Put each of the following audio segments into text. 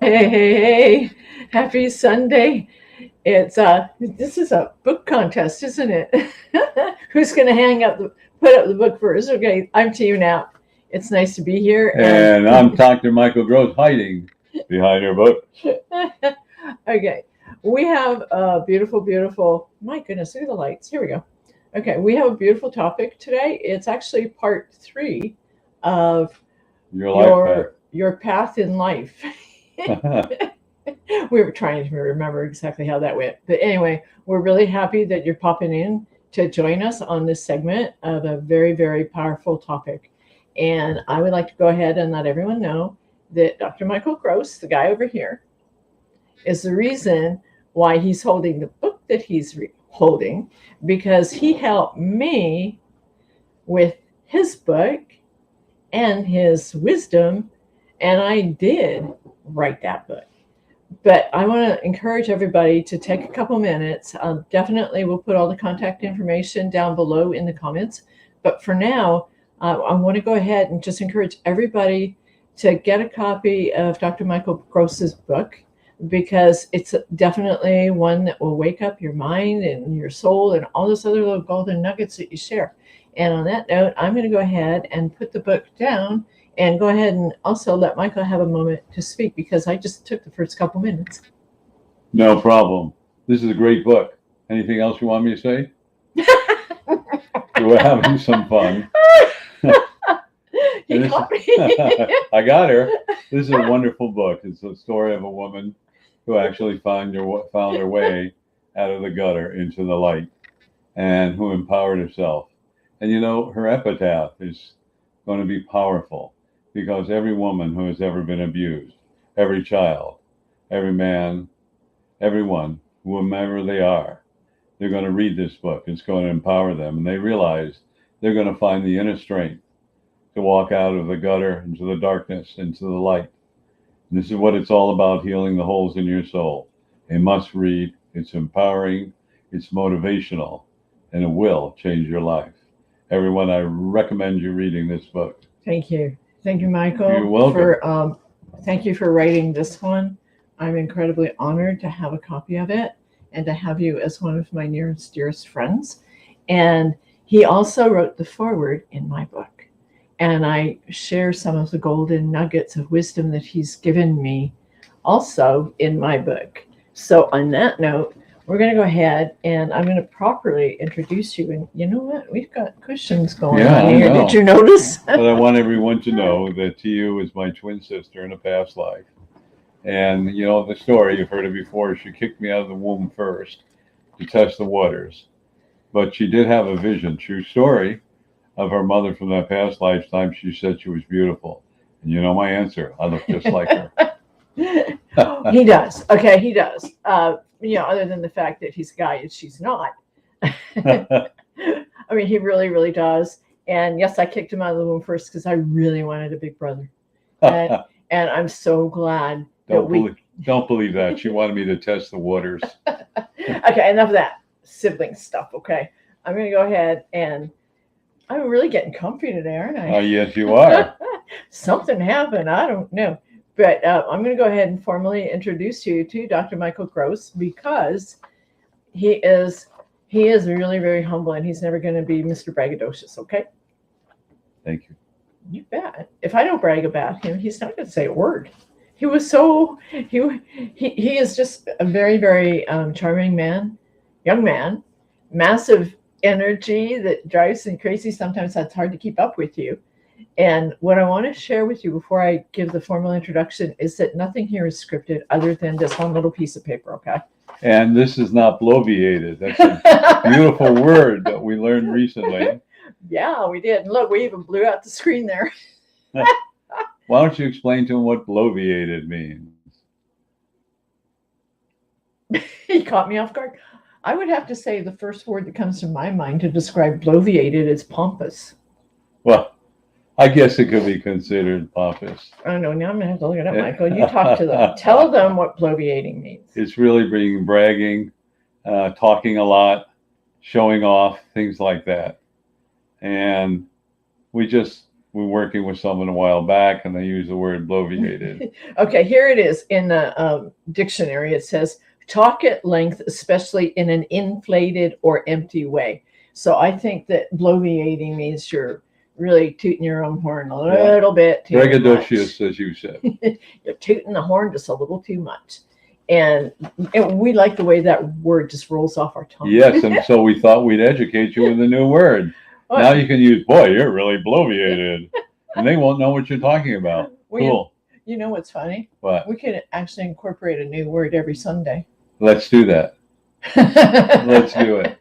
Hey, hey, hey. Happy Sunday. It's this is a book contest, isn't it? Who's gonna put up the book first? Okay, I'm to you now. It's nice to be here And I'm Dr. Michael Gross, hiding behind your book. okay. We have a beautiful, my goodness, look at the lights. Here we go. Okay, we have a beautiful topic today. It's actually part three of Your life path. your path in life. We were trying to remember exactly how that went. But anyway, we're really happy that you're popping in to join us on this segment of a very powerful topic. And I would like to go ahead and let everyone know that Dr. Michael Gross, the guy over here, is the reason why he's holding the book that he's holding, because he helped me with his book and his wisdom, and I did write that book. But I want to encourage everybody to take a couple minutes. Definitely, we'll put all the contact information down below in the comments. But for now, I want to go ahead and just encourage everybody to get a copy of Dr. Michael Gross's book, because it's definitely one that will wake up your mind and your soul and all those other little golden nuggets that you share. And on that note, I'm going to go ahead and put the book down and go ahead and also let Michael have a moment to speak, because I just took the first couple minutes. No problem. This is a great book. Anything else you want me to say? We're having some fun. You caught me. I got her. This is a wonderful book. It's a story of a woman who actually found her way out of the gutter into the light, and who empowered herself. And you know, her epitaph is going to be powerful, because every woman who has ever been abused, every child, every man, everyone, whomever they are, they're going to read this book. It's going to empower them, and they realize they're going to find the inner strength to walk out of the gutter into the darkness, into the light. And this is what it's all about: healing the holes in your soul. A must read. It's empowering, it's motivational, and it will change your life. Everyone, I recommend you reading this book. Thank you, Michael. You're welcome. Thank you for writing this one. I'm incredibly honored to have a copy of it and to have you as one of my nearest, dearest friends. And he also wrote the foreword in my book. And I share some of the golden nuggets of wisdom that he's given me also in my book. So on that note, we're going to go ahead and I'm going to properly introduce you. And you know what? We've got cushions going on here. Did you notice? But I want everyone to know that Tiu is my twin sister in a past life. And you know the story, you've heard it before. She kicked me out of the womb first to test the waters. But she did have a vision, true story, of her mother from that past lifetime. She said she was beautiful. And you know my answer. I look just like her. He does. Okay, he does. Other than the fact that he's a guy and she's not. I mean, he really does. And yes, I kicked him out of the womb first because I really wanted a big brother. And I'm so glad that Don't believe that. She wanted me to test the waters. Okay, enough of that sibling stuff, okay? I'm going to go ahead and I'm really getting comfy today, aren't I? Oh, yes, you are. Something happened. I don't know. But I'm going to go ahead and formally introduce you to Dr. Michael Gross, because he is really very humble, and he's never going to be Mr. Braggadocious, okay? Thank you. You bet. If I don't brag about him, he's not going to say a word. He was so, he is just a very charming man, young man, massive energy that drives me crazy. Sometimes that's hard to keep up with you. And what I want to share with you before I give the formal introduction is that nothing here is scripted other than this one little piece of paper, okay? And this is not bloviated. That's a beautiful word that we learned recently. Yeah, we did. And look, we even blew out the screen there. Why don't you explain to him what bloviated means? He caught me off guard. I would have to say the first word that comes to my mind to describe bloviated is pompous. Well, I guess it could be considered pompous. I don't know. Now I'm going to have to look it up, Michael. You talk to them. Tell them what bloviating means. It's really being bragging, talking a lot, showing off, things like that. And we just we're working with someone a while back, and they use the word bloviated. Okay, here it is in the dictionary. It says, talk at length, especially in an inflated or empty way. So I think that bloviating means you're really tooting your own horn a little bit too Braggadocious, as you said. You're tooting the horn just a little too much. And we like the way that word just rolls off our tongue. Yes, and so we thought we'd educate you with a new word. Now you can use, boy, you're really bloviated. And they won't know what you're talking about. Well, Cool. You know what's funny? What? We could actually incorporate a new word every Sunday. Let's do that. Let's do it.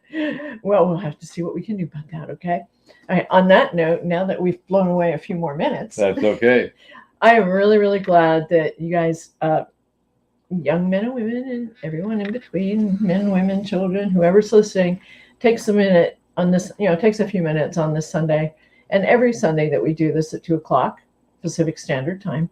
Well, we'll have to see what we can do about that, okay? All right, on that note, now that we've blown away a few more minutes, That's okay. I am really, really glad that you guys, young men and women and everyone in between, men, women, children, whoever's listening, takes a minute on this, takes a few minutes on this Sunday, and every Sunday that we do this at 2:00 Pacific Standard Time,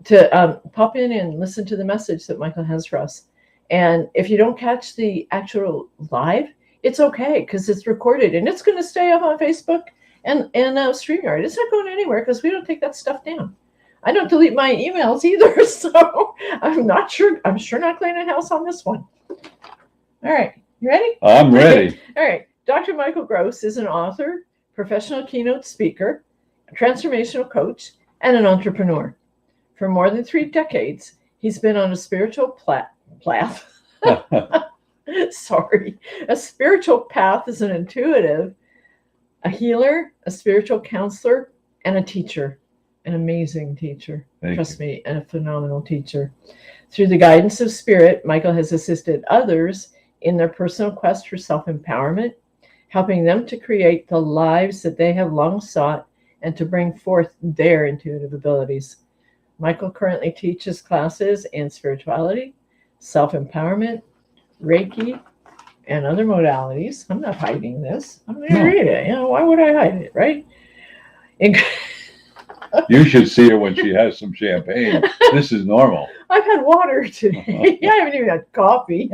to pop in and listen to the message that Michael has for us. And if you don't catch the actual live, it's okay, because it's recorded and it's going to stay up on Facebook and StreamYard. It's not going anywhere because we don't take that stuff down. I don't delete my emails either, so I'm not sure. I'm sure not cleaning house on this one. All right, you ready? I'm ready. All right. Dr. Michael Gross is an author, professional keynote speaker, a transformational coach, and an entrepreneur. For more than 3 decades, he's been on a spiritual path. A spiritual path as an intuitive, a healer, a spiritual counselor, and a teacher. An amazing teacher. Trust me, and a phenomenal teacher. Through the guidance of spirit, Michael has assisted others in their personal quest for self-empowerment, helping them to create the lives that they have long sought and to bring forth their intuitive abilities. Michael currently teaches classes in spirituality, self-empowerment, Reiki, and other modalities. I'm not hiding this. I'm going to read it. Why would I hide it, right? You should see her when she has some champagne. This is normal. I've had water today. I haven't even had coffee.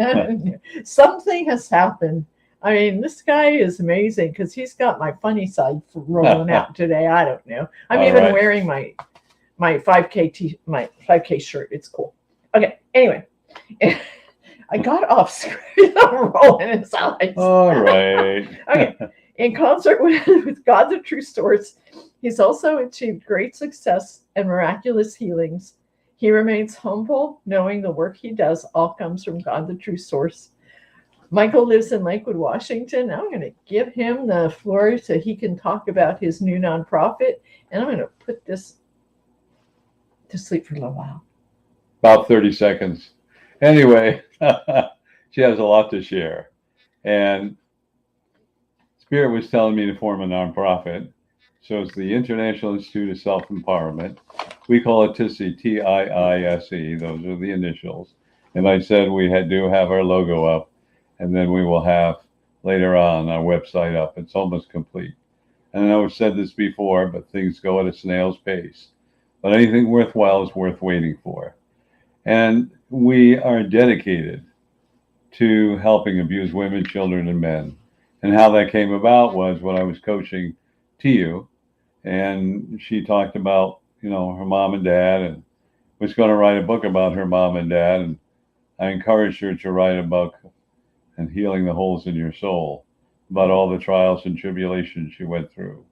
Something has happened. I mean, this guy is amazing because he's got my funny side rolling out today. I don't know. I'm even wearing my 5K shirt. It's cool. Okay. Anyway, I got off screen. I'm rolling his eyes. All right. Okay. In concert with God the True Source, he's also achieved great success and miraculous healings. He remains humble, knowing the work he does all comes from God the True Source. Michael lives in Lakewood, Washington. I'm going to give him the floor so he can talk about his new nonprofit, and I'm going to put this to sleep for a little while. About 30 seconds. Anyway, she has a lot to share. And Spirit was telling me to form a nonprofit. So it's the International Institute of Self-Empowerment. We call it TISE, T-I-I-S-E. Those are the initials. And I said we do have our logo up, and then we will have later on our website up. It's almost complete. And I know I've said this before, but things go at a snail's pace. But anything worthwhile is worth waiting for. And we are dedicated to helping abused women, children, and men. And how that came about was when I was coaching Tiu, and she talked about, her mom and dad, and was going to write a book about her mom and dad. And I encouraged her to write a book and healing the holes in your soul about all the trials and tribulations she went through.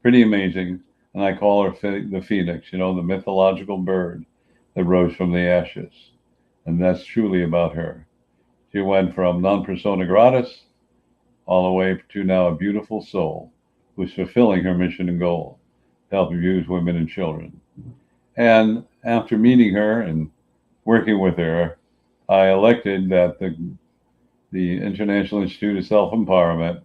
Pretty amazing. And I call her the phoenix, the mythological bird that rose from the ashes. And that's truly about her. She went from non persona gratis all the way to now a beautiful soul who's fulfilling her mission and goal to help abused women and children. And after meeting her and working with her, I elected that the International Institute of Self-Empowerment,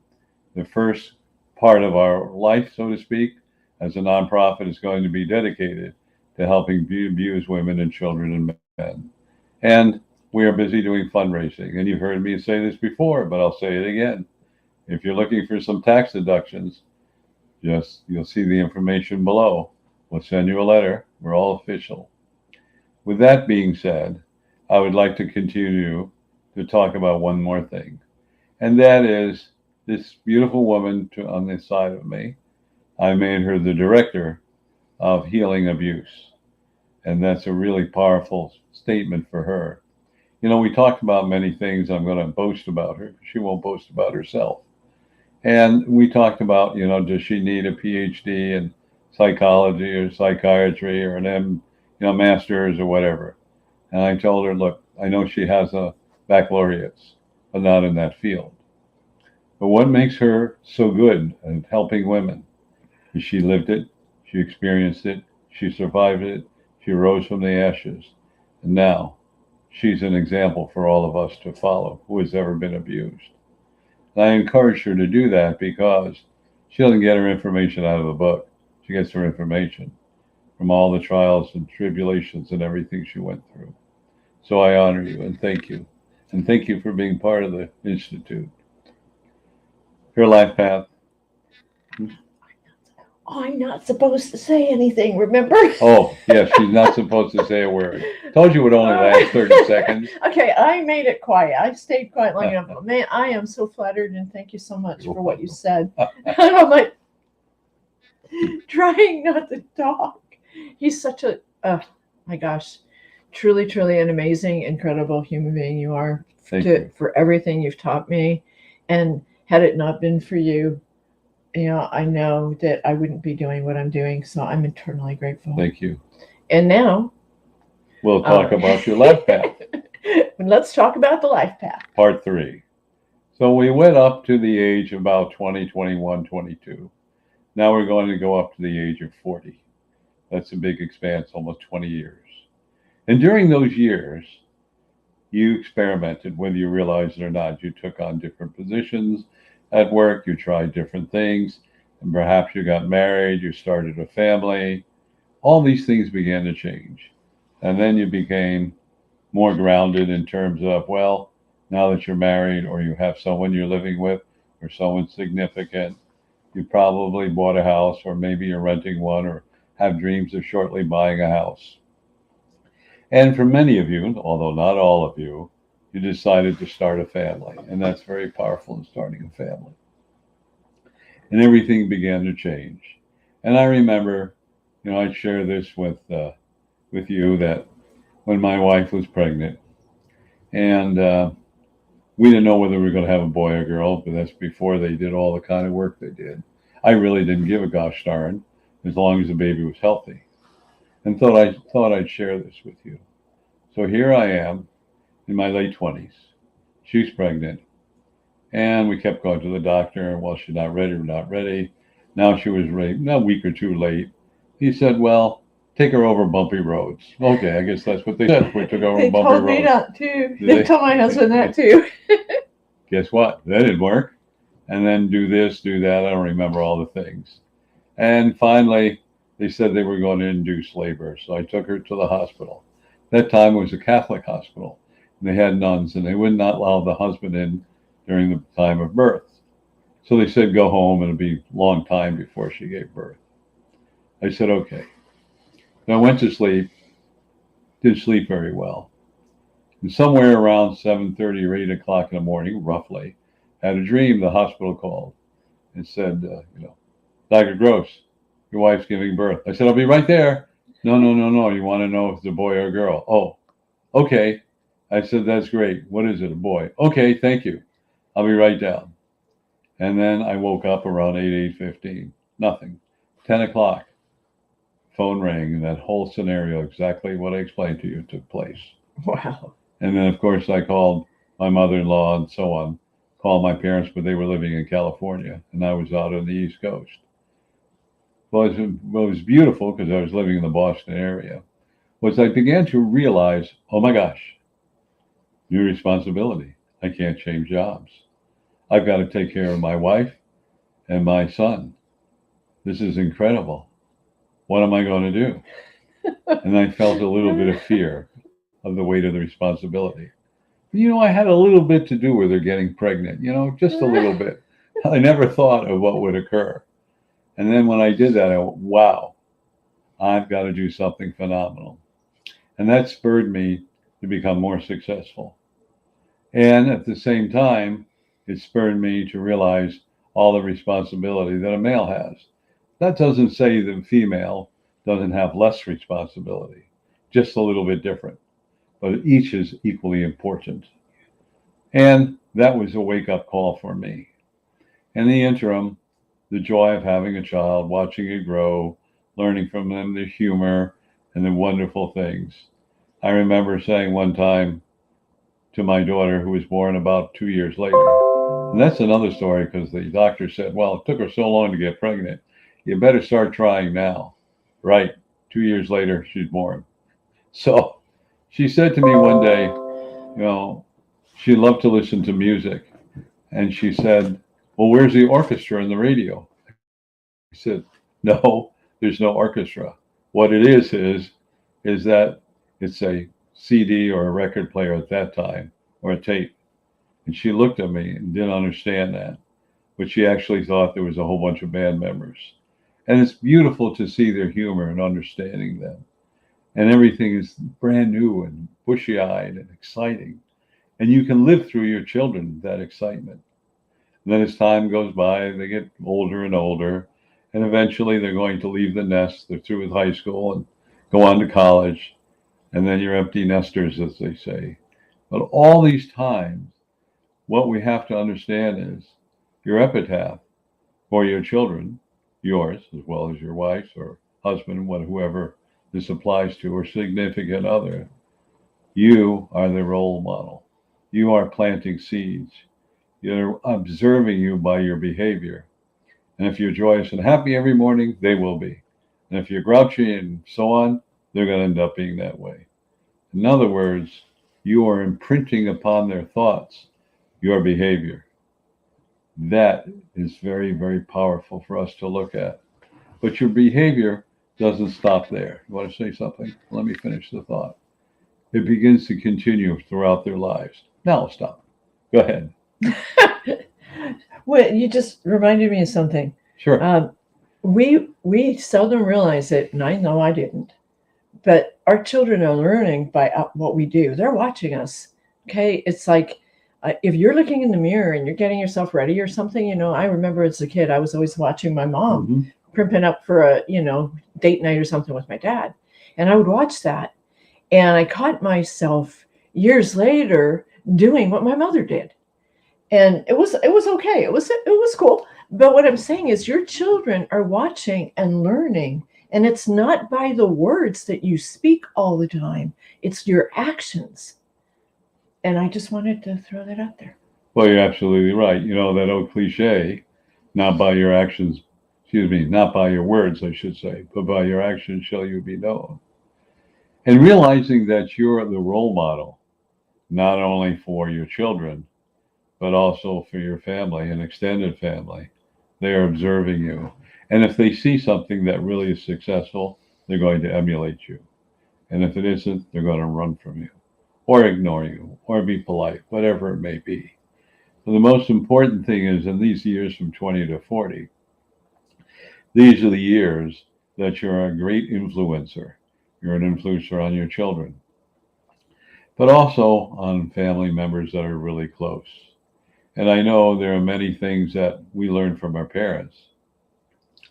the first part of our life, so to speak, as a nonprofit, is going to be dedicated to helping abused women and children and men. And we are busy doing fundraising. And you've heard me say this before, but I'll say it again. If you're looking for some tax deductions, you'll see the information below. We'll send you a letter. We're all official. With that being said, I would like to continue to talk about one more thing. And that is this beautiful woman on this side of me I made her the director of healing abuse. And that's a really powerful statement for her. You know, we talked about many things. I'm going to boast about her. She won't boast about herself. And we talked about, you know, does she need a PhD in psychology or psychiatry or an master's or whatever? And I told her, look, I know she has a baccalaureate's, but not in that field. But what makes her so good at helping women is she lived it, she experienced it, she survived it, she rose from the ashes, and now she's an example for all of us to follow who has ever been abused. And I encourage her to do that because she doesn't get her information out of the book. She gets her information from all the trials and tribulations and everything she went through. So I honor you and thank you. And thank you for being part of the Institute. Your life path. I'm not supposed to say anything, remember? Oh, yes, she's not supposed to say a word. Told you it would only last 30 seconds. Okay, I made it quiet. I stayed quiet long enough. Man, I am so flattered and thank you so much for what you said. And I'm like, trying not to talk. He's such a, oh my gosh, truly, truly an amazing, incredible human being you are Thank you. for everything you've taught me. And had it not been for you, you know, I know that I wouldn't be doing what I'm doing. So I'm eternally grateful. Thank you. And now we'll talk about your life path. Let's talk about the life path. Part 3. So we went up to the age of about 20, 21, 22. Now we're going to go up to the age of 40. That's a big expanse, almost 20 years. And during those years, you experimented, whether you realized it or not. You took on different positions at work, you tried different things, and perhaps you got married, you started a family. All these things began to change. And then you became more grounded in terms of, well, now that you're married or you have someone you're living with or someone significant, you probably bought a house or maybe you're renting one or have dreams of shortly buying a house. And for many of you, although not all of you, you decided to start a family. And that's very powerful in starting a family. And everything began to change. And I remember, you know, I'd share this with you that when my wife was pregnant, and we didn't know whether we were going to have a boy or girl, but that's before they did all the kind of work they did. I really didn't give a gosh darn as long as the baby was healthy, and thought I'd share this with you. So here I am in my late 20s. She's pregnant, and we kept going to the doctor. And well, she's not ready. We're not ready. Now she was ready. A week or two late. He said, "Well, take her over bumpy roads." Okay, I guess that's what they said. We took over They bumpy told roads. me that too. They told my husband that too. Guess what? That didn't work. And then do this, do that. I don't remember all the things. And finally, they said they were going to induce labor. So I took her to the hospital. That time it was a Catholic hospital. And they had nuns, and they would not allow the husband in during the time of birth. So they said, go home, and it'd be a long time before she gave birth. I said, okay. And I went to sleep, didn't sleep very well. And somewhere around 7:30 or 8 o'clock in the morning, roughly, had a dream. The hospital called and said, Dr. Gross, your wife's giving birth. I said, I'll be right there. No. You want to know if it's a boy or a girl? Oh, okay. I said, that's great. What is it, a boy? Okay, thank you. I'll be right down. And then I woke up around 8:15. Nothing. 10 o'clock. Phone rang, and that whole scenario, exactly what I explained to you, took place. Wow. And then, of course, I called my mother-in-law and so on, called my parents, but they were living in California, and I was out on the East Coast. Well, it was beautiful because I was living in the Boston area, was I began to realize, oh my gosh, new responsibility. I can't change jobs. I've got to take care of my wife and my son. This is incredible. What am I going to do? And I felt a little bit of fear of the weight of the responsibility. You know, I had a little bit to do with her getting pregnant, just a little bit. I never thought of what would occur. And then when I did that, I went, wow, I've got to do something phenomenal. And that spurred me to become more successful. And at the same time, it spurred me to realize all the responsibility that a male has. That doesn't say the female doesn't have less responsibility, just a little bit different, but each is equally important. And that was a wake up call for me. In the interim, the joy of having a child, watching it grow, learning from them the humor and the wonderful things. I remember saying one time to my daughter, who was born about 2 years later, and that's another story because the doctor said, well, it took her so long to get pregnant. You better start trying now. Right. 2 years later, she's born. So she said to me one day, she loved to listen to music. And she said, well, where's the orchestra and the radio? I said, no, there's no orchestra. What it is that it's a CD or a record player at that time, or a tape. And she looked at me and didn't understand that. But she actually thought there was a whole bunch of band members. And it's beautiful to see their humor and understanding them. And everything is brand new and bushy-eyed and exciting. And you can live through your children that excitement. And then as time goes by, they get older and older. And eventually they're going to leave the nest. They're through with high school and go on to college. And then you're empty nesters, as they say. But all these times, what we have to understand is your epitaph for your children, yours as well as your wife's or husband, whoever this applies to, or significant other, you are the role model. You are planting seeds. They're observing you by your behavior. And if you're joyous and happy every morning, they will be. And if you're grouchy and so on, they're going to end up being that way. In other words, you are imprinting upon their thoughts your behavior. That is very, very powerful for us to look at. But your behavior doesn't stop there. You want to say something? Let me finish the thought. It begins to continue throughout their lives. Now I'll stop. Go ahead. Well, you just reminded me of something. Sure. We seldom realize it, and I know I didn't, but our children are learning by what we do. They're watching us. Okay. It's like, if you're looking in the mirror and you're getting yourself ready or something, I remember as a kid, I was always watching my mom primping up for a, date night or something with my dad. And I would watch that. And I caught myself years later doing what my mother did. And it was okay. It was cool. But what I'm saying is your children are watching and learning. And it's not by the words that you speak all the time. It's your actions. And I just wanted to throw that out there. Well, you're absolutely right. That old cliche, not by your actions, not by your words, I should say, but by your actions shall you be known. And realizing that you're the role model, not only for your children, but also for your family and extended family. They are observing you. And if they see something that really is successful, they're going to emulate you. And if it isn't, they're going to run from you or ignore you or be polite, whatever it may be. So the most important thing is in these years from 20 to 40, these are the years that you're a great influencer. You're an influencer on your children, but also on family members that are really close. And I know there are many things that we learn from our parents.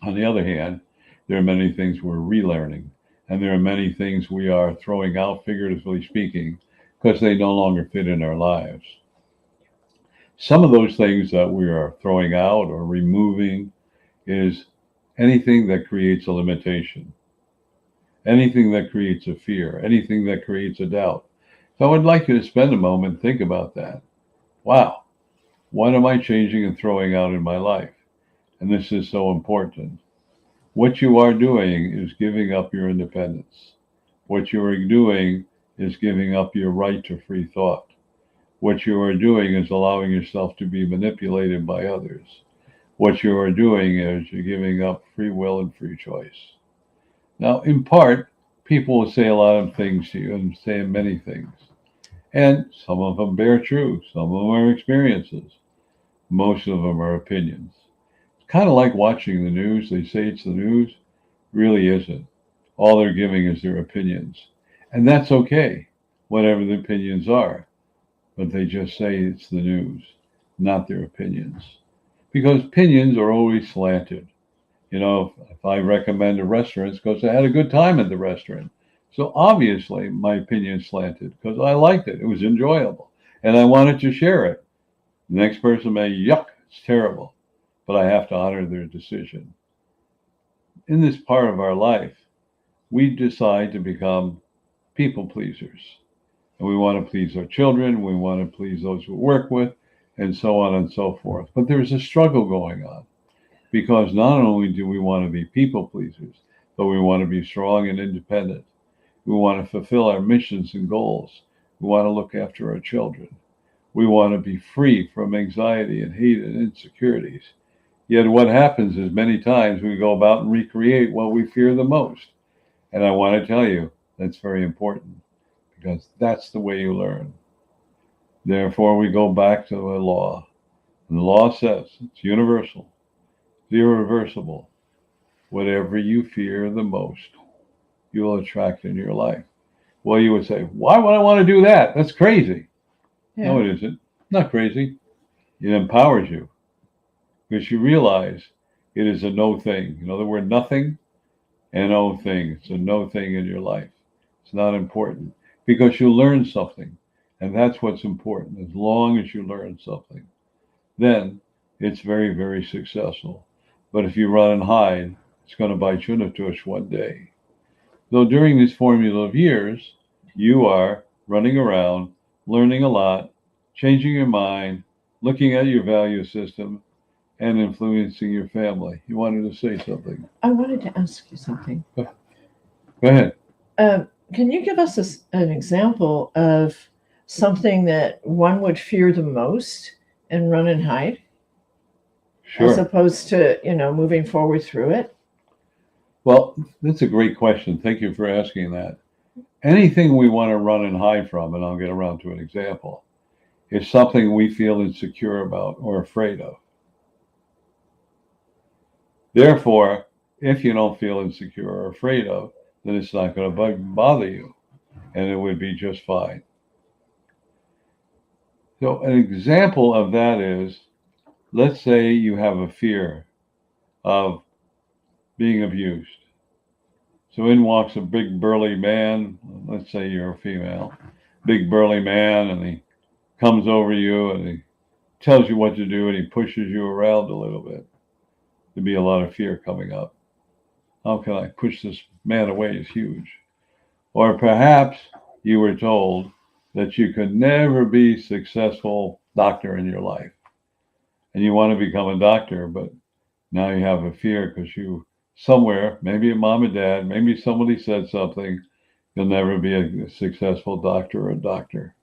On the other hand, there are many things we're relearning, and there are many things we are throwing out, figuratively speaking, because they no longer fit in our lives. Some of those things that we are throwing out or removing is anything that creates a limitation, anything that creates a fear, anything that creates a doubt. So I would like you to spend a moment and think about that. Wow, what am I changing and throwing out in my life? And this is so important. What you are doing is giving up your independence. What you are doing is giving up your right to free thought. What you are doing is allowing yourself to be manipulated by others. What you are doing is you're giving up free will and free choice. Now, in part, people will say a lot of things to you and say many things. And some of them bear true. Some of them are experiences. Most of them are opinions. It's kind of like watching the news. They say it's the news. Really isn't. All they're giving is their opinions. And that's okay, whatever the opinions are. But they just say it's the news, not their opinions. Because opinions are always slanted. You know, if I recommend a restaurant, it's because I had a good time at the restaurant. So obviously, my opinion slanted because I liked it. It was enjoyable, and I wanted to share it. The next person may, yuck, it's terrible, but I have to honor their decision. In this part of our life, we decide to become people pleasers. And we want to please our children, we want to please those we work with, and so on and so forth. But there's a struggle going on because not only do we want to be people pleasers, but we want to be strong and independent. We want to fulfill our missions and goals. We want to look after our children. We want to be free from anxiety and hate and insecurities. Yet what happens is many times we go about and recreate what we fear the most. And I want to tell you, that's very important because that's the way you learn. Therefore, we go back to the law. And the law says it's universal, it's irreversible. Whatever you fear the most, you will attract in your life. Well, you would say, why would I want to do that? That's crazy. Yeah. No, it isn't. Not crazy. It empowers you because you realize it is a no thing. In other words, nothing and no thing. It's a no thing in your life. It's not important because you learn something. And that's what's important. As long as you learn something, then it's very, very successful. But if you run and hide, it's going to bite you in the tush one day. So during this formula of years, you are running around, learning a lot, changing your mind, looking at your value system, and influencing your family. You wanted to say something. I wanted to ask you something. Go ahead. Can you give us an example of something that one would fear the most and run and hide, as Sure. opposed to, moving forward through it? Well, that's a great question. Thank you for asking that. Anything we want to run and hide from, and I'll get around to an example, is something we feel insecure about or afraid of. Therefore, if you don't feel insecure or afraid of, then it's not going to bother you, and it would be just fine. So an example of that is, let's say you have a fear of being abused. So in walks a big burly man, let's say you're a female, big burly man, and he comes over you and he tells you what to do and he pushes you around a little bit. There'd be a lot of fear coming up. How can I push this man away? Is huge. Or perhaps you were told that you could never be a successful doctor in your life. And you want to become a doctor, but now you have a fear because you somewhere, maybe a mom and dad, maybe somebody said something, you'll never be a successful doctor or a doctor.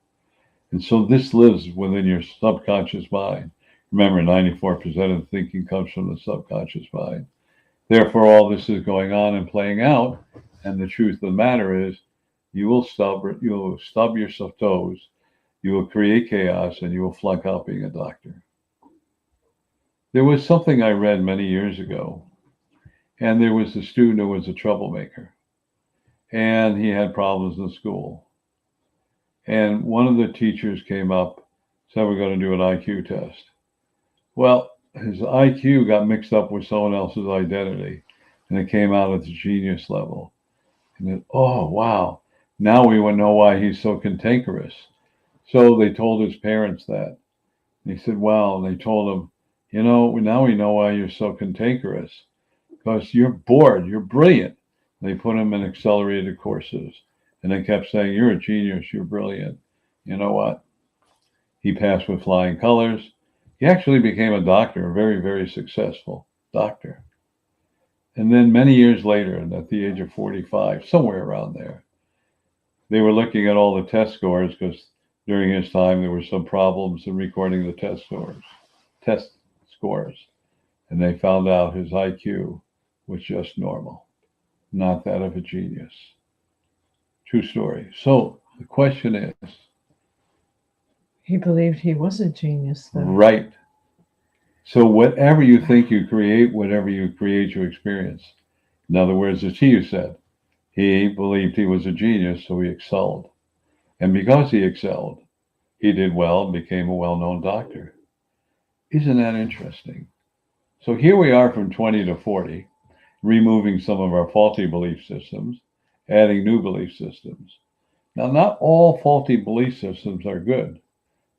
And so this lives within your subconscious mind. Remember, 94% of thinking comes from the subconscious mind. Therefore, all this is going on and playing out. And the truth of the matter is, you will stub your toes, you will create chaos, and you will flunk out being a doctor. There was something I read many years ago, and there was a student who was a troublemaker, and he had problems in school. And one of the teachers came up, said, we're going to do an IQ test. Well, his IQ got mixed up with someone else's identity, and it came out at the genius level. And then, oh, wow, now we would know why he's so cantankerous. So they told his parents that. And he said, wow, and they told him, now we know why you're so cantankerous, because you're bored, you're brilliant. They put him in accelerated courses, and they kept saying, you're a genius, you're brilliant. You know what? He passed with flying colors. He actually became a doctor, a very, very successful doctor. And then many years later, at the age of 45, somewhere around there, they were looking at all the test scores because during his time there were some problems in recording the test scores. And they found out his IQ was just normal, not that of a genius. True story. So the question is, He believed he was a genius, though. right. So whatever you think you create, whatever you create, you experience. In other words, as he said, he believed he was a genius, so he excelled. And because he excelled, he did well and became a well-known doctor. Isn't that interesting? So here we are from 20 to 40. removing some of our faulty belief systems, adding new belief systems. Now, not all faulty belief systems are good.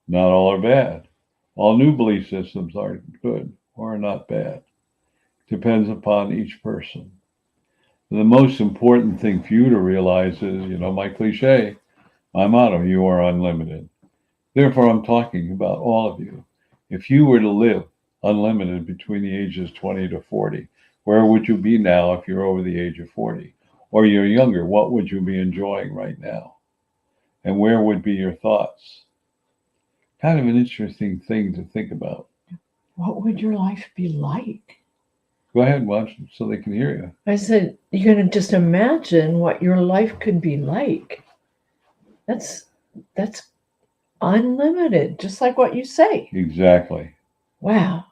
Not all are bad. All new belief systems are good or are not bad. Depends upon each person. The most important thing for you to realize is, my cliche, my motto, you are unlimited. Therefore, I'm talking about all of you. If you were to live unlimited between the ages 20 to 40, where would you be now if you're over the age of 40? Or you're younger, what would you be enjoying right now? And where would be your thoughts? Kind of an interesting thing to think about. What would your life be like? Go ahead, watch so they can hear you. I said, you're going to just imagine what your life could be like. That's unlimited, just like what you say. Exactly. Wow.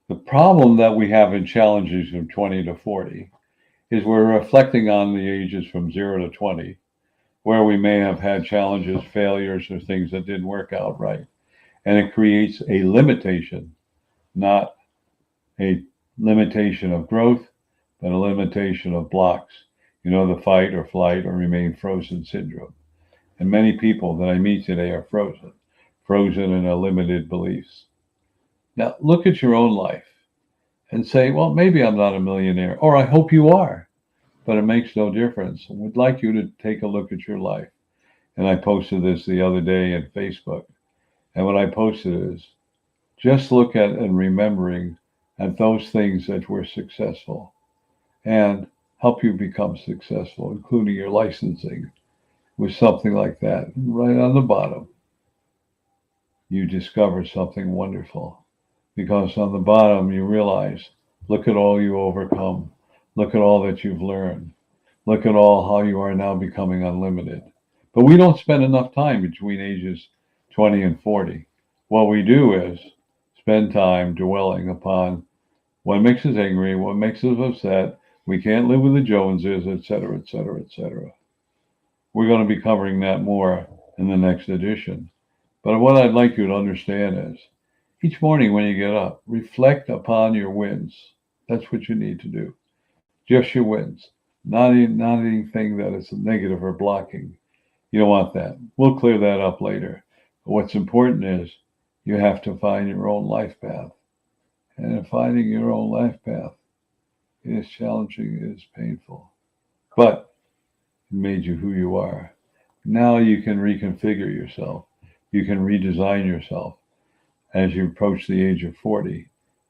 The problem that we have in challenges from 20 to 40 is we're reflecting on the ages from 0 to 20, where we may have had challenges, failures, or things that didn't work out right. And it creates a limitation, not a limitation of growth, but a limitation of blocks. The fight or flight or remain frozen syndrome. And many people that I meet today are frozen in a limited beliefs. Now, look at your own life and say, well, maybe I'm not a millionaire, or I hope you are, but it makes no difference. I would like you to take a look at your life. And I posted this the other day on Facebook. And what I posted is just look at and remembering at those things that were successful and help you become successful, including your licensing, with something like that. Right on the bottom, you discover something wonderful, because on the bottom you realize, look at all you overcome, look at all that you've learned, look at all how you are now becoming unlimited. But we don't spend enough time between ages 20 and 40. What we do is spend time dwelling upon what makes us angry, what makes us upset, we can't live with the Joneses, etc., etc., etc. We're going to be covering that more in the next edition. But what I'd like you to understand is, each morning when you get up, reflect upon your wins. That's what you need to do. Just your wins. Not anything that is negative or blocking. You don't want that. We'll clear that up later. But what's important is you have to find your own life path. And in finding your own life path, it is challenging, it is painful. But it made you who you are. Now you can reconfigure yourself. You can redesign yourself as you approach the age of 40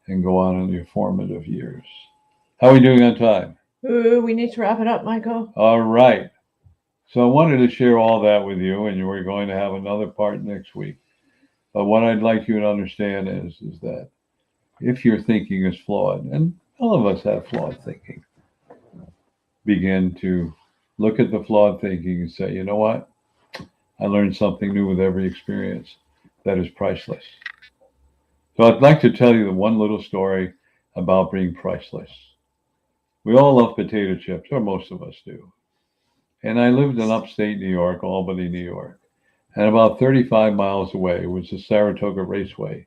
and go on in your formative years. How are we doing on time? We need to wrap it up, Michael. All right. So I wanted to share all that with you, and we're going to have another part next week. But what I'd like you to understand is that if your thinking is flawed, and all of us have flawed thinking, begin to look at the flawed thinking and say, you know what? I learned something new with every experience that is priceless. So I'd like to tell you the one little story about being priceless. We all love potato chips, or most of us do. And I lived in upstate New York, Albany, New York. And about 35 miles away was the Saratoga Raceway,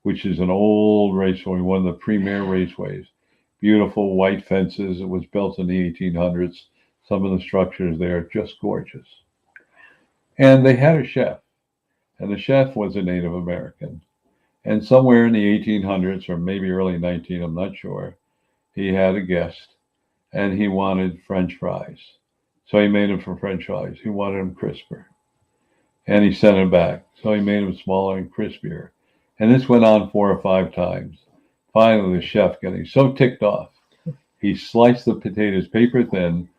which is an old raceway, one of the premier raceways. Beautiful white fences. It was built in the 1800s. Some of the structures there are just gorgeous. And they had a chef, and the chef was a Native American. And somewhere in the 1800s, or maybe early 19, I'm not sure, he had a guest, and he wanted French fries. So he made them for French fries. He wanted them crisper. And he sent them back. So he made them smaller and crispier. And this went on 4 or 5 times. Finally, the chef, getting so ticked off, he sliced the potatoes paper thin,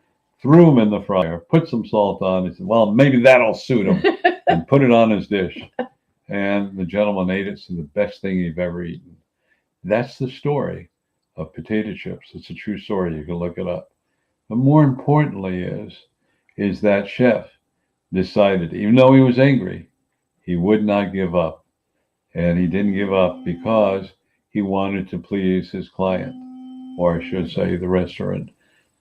threw them in the fryer, put some salt on. He said, well, maybe that'll suit him, and put it on his dish. And the gentleman ate it. It's the best thing he'd ever eaten. That's the story of potato chips. It's a true story. You can look it up. But more importantly is that chef decided, even though he was angry, he would not give up. And he didn't give up because he wanted to please his client, or I should say the restaurant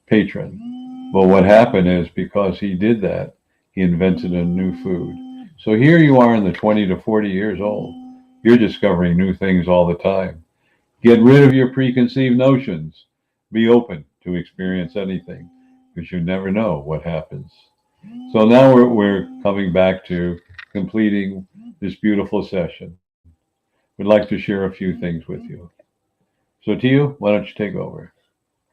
patron. But what happened is, because he did that, he invented a new food. So here you are in the 20 to 40 years old. You're discovering new things all the time. Get rid of your preconceived notions. Be open to experience anything because you never know what happens. So now we're coming back to completing this beautiful session. We'd like to share a few things with you. So, Tiu, why don't you take over?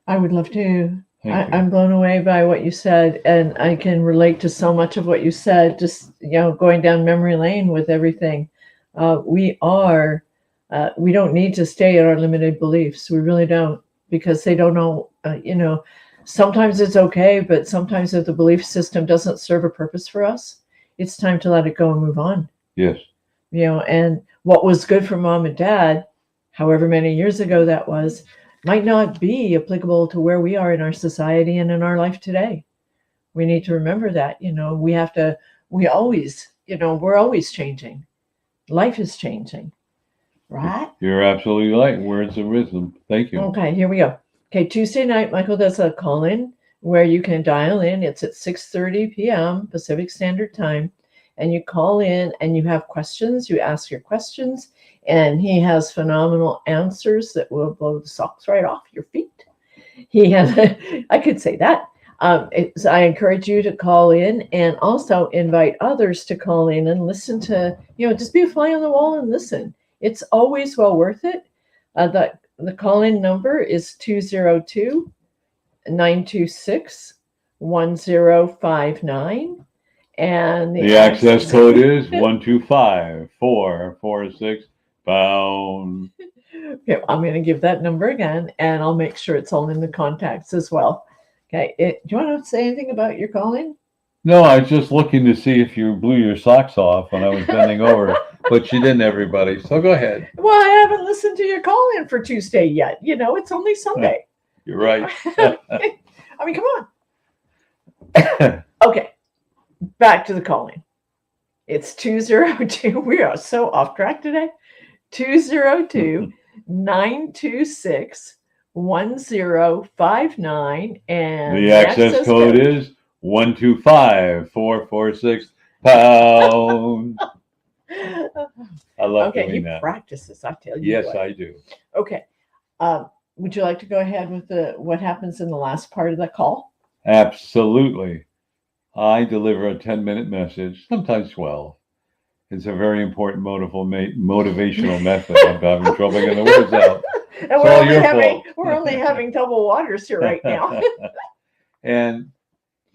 I would love to. Thank you. I'm blown away by what you said, and I can relate to so much of what you said. Just going down memory lane with everything. We don't need to stay in our limited beliefs. We really don't, because they don't know. Sometimes it's okay, but sometimes if the belief system doesn't serve a purpose for us, it's time to let it go and move on. Yes. And what was good for mom and dad, however many years ago that was, might not be applicable to where we are in our society and in our life today. We need to remember that, we're always changing. Life is changing, right? You're absolutely right. Words of wisdom. Thank you. Okay, here we go. Okay, Tuesday night, Michael does a call-in where you can dial in. It's at 6:30 p.m. Pacific Standard Time. And you call in and you have questions. You ask your questions. And he has phenomenal answers that will blow the socks right off your feet. He has, I could say that. I encourage you to call in and also invite others to call in and listen to, just be a fly on the wall and listen. It's always well worth it. The call-in number is 202-926-1059. And the access code is 125446 pound. Okay, I'm going to give that number again, and I'll make sure it's all in the contacts as well. Okay, do you want to say anything about your calling? No, I was just looking to see if you blew your socks off when I was bending over, but you didn't, everybody. So go ahead. Well, I haven't listened to your call-in for Tuesday yet. It's only Sunday. You're right. I mean, come on. Okay, back to the calling. It's 202. We are so off track today. 202-926-1059, and the access code is 125446 pound. I love doing that. Practice this, I tell you. Yes, what. I do. Okay. Would you like to go ahead with what happens in the last part of the call? Absolutely. I deliver a 10-minute message, sometimes 12. It's a very important motivational method. I'm having trouble getting the words out. And we're only having double waters here right now. And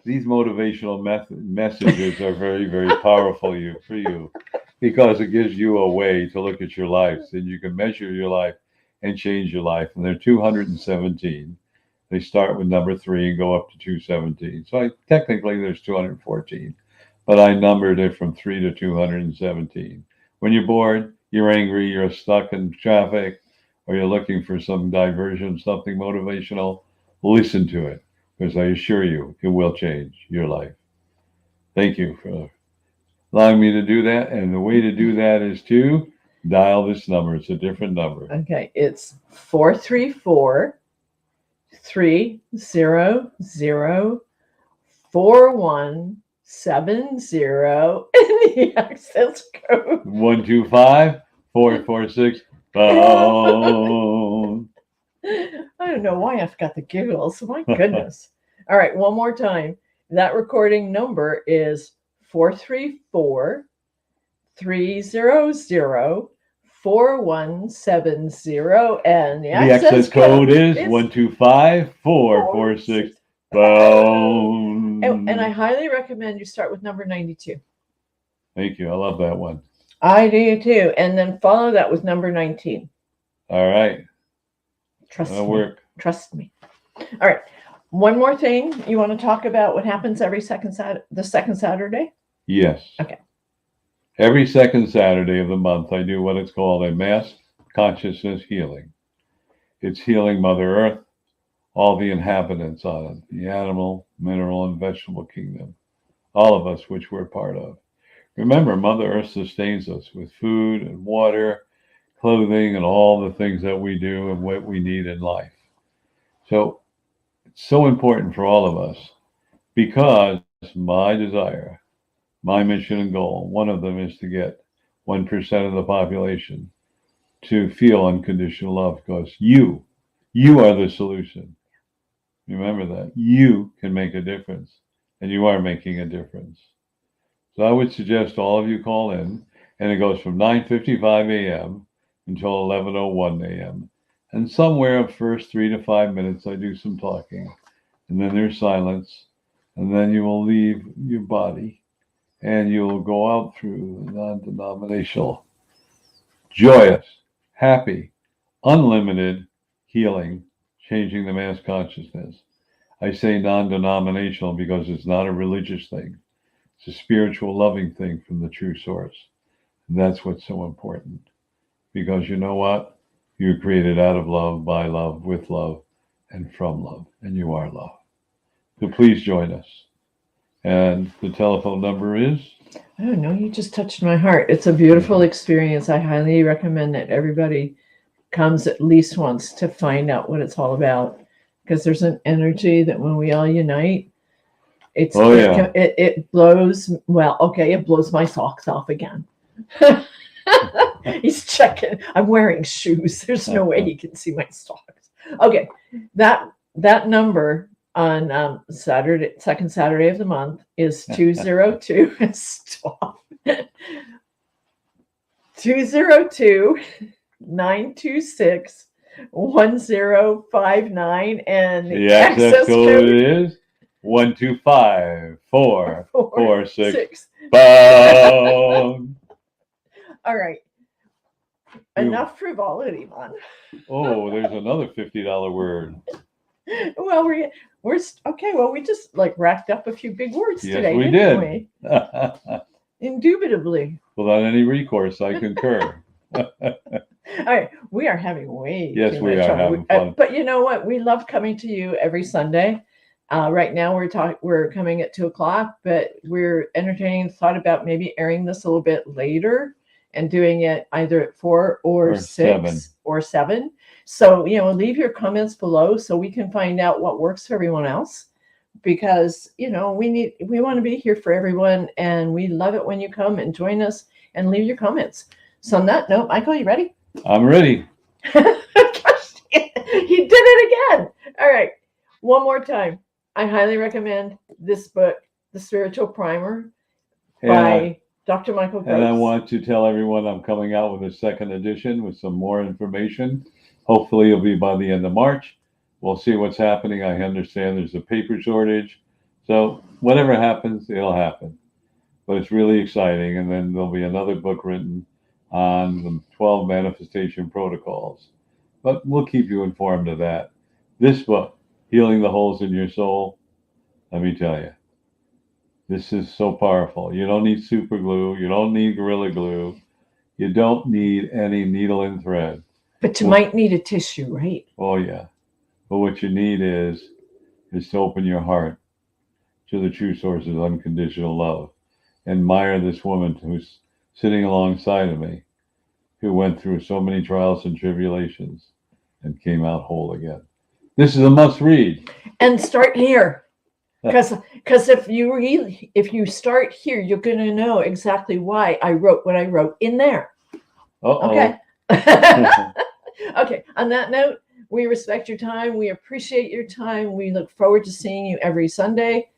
these motivational messages are very, very powerful for you because it gives you a way to look at your life, and you can measure your life and change your life. And there are 217. They start with number 3 and go up to 217. So technically there's 214. But I numbered it from 3 to 217. When you're bored, you're angry, you're stuck in traffic, or you're looking for some diversion, something motivational, listen to it, because I assure you, it will change your life. Thank you for allowing me to do that. And the way to do that is to dial this number. It's a different number. Okay, it's 434-300-4170. And the access code 125446 pound. I don't know why I've got the giggles. My goodness. All right, one more time. That recording number is 434-300-4170, and the access code is 125446 pound. And I highly recommend you start with number 92. Thank you. I love that one. I do too. And then follow that with number 19. All right. That'll work. Trust me. All right. One more thing. You want to talk about what happens every second Saturday? Yes. Okay. Every second Saturday of the month, I do what is called a mass consciousness healing. It's healing Mother Earth, all the inhabitants on it, the animal, mineral, and vegetable kingdom, all of us which we're part of. Remember, Mother Earth sustains us with food and water, clothing, and all the things that we do and what we need in life. So it's so important for all of us because my desire, my mission and goal, one of them is to get 1% of the population to feel unconditional love, because you are the solution. Remember that. You can make a difference, and you are making a difference. So I would suggest all of you call in, and it goes from 9:55 a.m. until 11:01 a.m. And somewhere the first 3 to 5 minutes, I do some talking, and then there's silence, and then you will leave your body, and you will go out through the non-denominational, joyous, happy, unlimited healing, changing the mass consciousness. I say non-denominational because it's not a religious thing. It's a spiritual, loving thing from the true source. And that's what's so important. Because you know what? You're created out of love, by love, with love, and from love. And you are love. So please join us. And the telephone number is? I don't know. You just touched my heart. It's a beautiful experience. I highly recommend that everybody comes at least once to find out what it's all about. Because there's an energy that when we all unite, it blows. Well, okay, it blows my socks off again. He's checking. I'm wearing shoes. There's no way he can see my socks. Okay, that number on Saturday, second Saturday of the month is 202. Stop. 202-926-1059, and the access code is 125-446. Boom. All right. Enough frivolity, man. Oh, there's another $50 word. Well, we're okay. Well, we just like racked up a few big words today. We didn't did. We? Indubitably. Without any recourse, I concur. All right, we are having way Yes, too we much are having fun. but you know what? We love coming to you every Sunday. Right now we're coming at 2:00, but we're entertaining thought about maybe airing this a little bit later and doing it either at 4 or 6 7. or 7. So, leave your comments below so we can find out what works for everyone else, because, we want to be here for everyone, and we love it when you come and join us and leave your comments. So on that note, Michael, you ready? I'm ready. Gosh, he did it again. All right. One more time. I highly recommend this book, The Spiritual Primer by Dr. Michael Gross. And I want to tell everyone I'm coming out with a second edition with some more information. Hopefully it'll be by the end of March. We'll see what's happening. I understand there's a paper shortage. So whatever happens, it'll happen. But it's really exciting. And then there'll be another book written on the 12 manifestation protocols. But we'll keep you informed of that. This book, Healing the Holes in Your Soul, let me tell you, this is so powerful. You don't need super glue. You don't need Gorilla Glue. You don't need any needle and thread. But you might need a tissue, right? Oh, yeah. But what you need is to open your heart to the true source of unconditional love. Admire this woman who's sitting alongside of me, who went through so many trials and tribulations and came out whole again. This is a must read. And start here. Because if you start here, you're going to know exactly why I wrote what I wrote in there. Uh-oh. Okay. Okay. On that note, we respect your time. We appreciate your time. We look forward to seeing you every Sunday.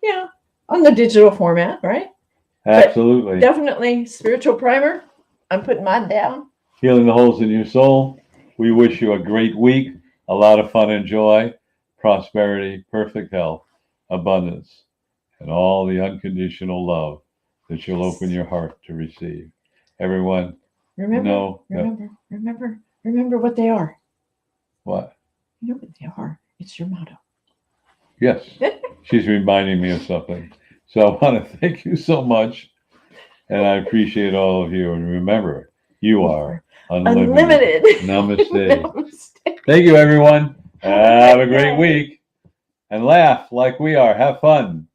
Yeah, on the digital format, right? Absolutely. But definitely Spiritual Primer. I'm putting mine down. Healing the Holes in Your Soul. We wish you a great week, a lot of fun and joy, prosperity, perfect health, abundance, and all the unconditional love that you'll open your heart to receive. Everyone, remember what they are. What? You know what they are. It's your motto. Yes. She's reminding me of something. So I want to thank you so much. And I appreciate all of you. And remember, you are unlimited. Namaste. Namaste. Thank you, everyone. Have a great week. And laugh like we are. Have fun.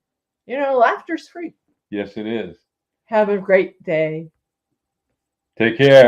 Laughter's free. Yes, it is. Have a great day. Take care.